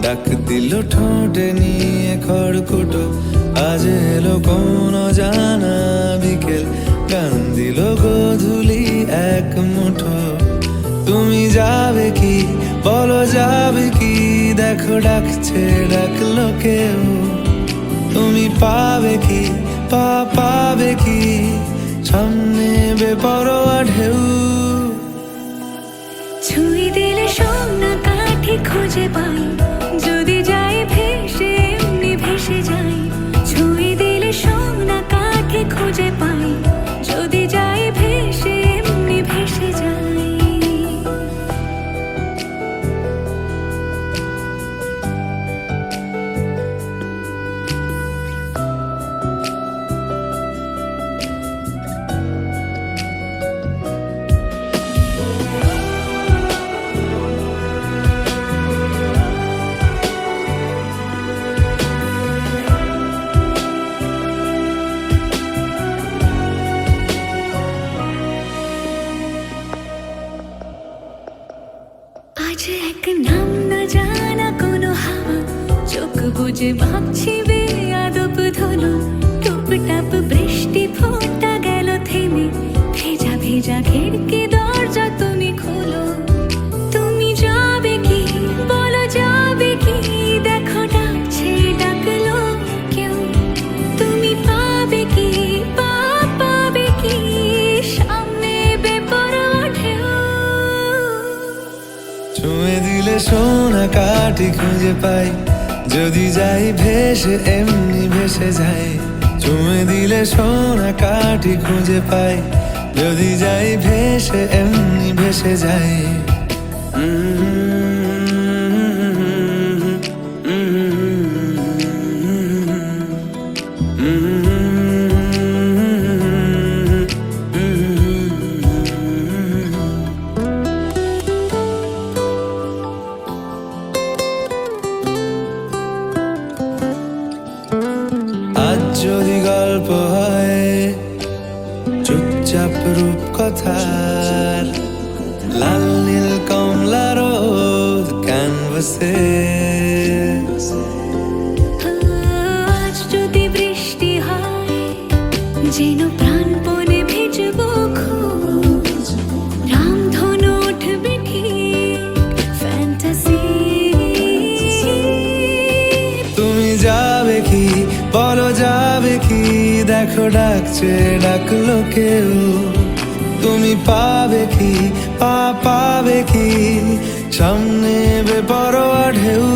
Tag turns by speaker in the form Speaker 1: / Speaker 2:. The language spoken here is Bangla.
Speaker 1: ডাক দিল ঠোঁটে নিয়ে খড়কুটো, আজ এলো কোন জানা বিকেল, গান দিল গোধূলি এক মুঠো। তুমি যাবে কি বলো, যাবে কি, দেখো ডাকছে ডাকলো কেউ। তুমি পাবে কি পাবে কি, সামনে বেপরোয়া ঢেউ।
Speaker 2: ছুঁই দিলে সোনা কাঠি খুঁজে পাই, যদি যাই ভেসে এমনি ভেসে যাই। ছুঁই দিলে সোনা কাঠি খুঁজে পাই, যদি যাই ভেসে এমনি ভেসে যাই। আজ এক নাম না জানা কোনো হাওয়া, চোখ বুঝে ভাবছি বেয়াদব ধলো। টুপটাপ বৃষ্টি ফোঁটা গেল থেমে, ভেজা ভেজা খিড়কি দরজা তুমি খোলো। তুমি যাবে কি বলো, যাবে কি, দেখো ডাকছে ডাকলো কেউ। তুমি পাবে কি পাবে কি, সামনে বেপরোয়া ঢেউ।
Speaker 1: ছুঁয়ে দিলে সোনা কাঠি খুঁজে পাই, যদি যাই ভেসে এমনি ভেসে যাই। ছুঁয়ে দিলে সোনা কাঠি খুঁজে পাই, যদি যাই ভেসে এমনি ভেসে যাই। আজ যদি গল্প হয় চুপচাপ রূপকথার, লাল নীল কমলা রোদ ক্যানভাসে।
Speaker 2: আজ যদি বৃষ্টি হয়, যেন প্রাণপণে ভিজবো খুব। রামধনু উঠবে ঠিক ফ্যান্টাসি।
Speaker 1: তুমি যাবে কি বলো, যাবে কি, দেখো ডাকছে ডাকলো কেউ। তুমি পাবে কি পাবে কি, সামনে বেপরোয়া ঢেউ।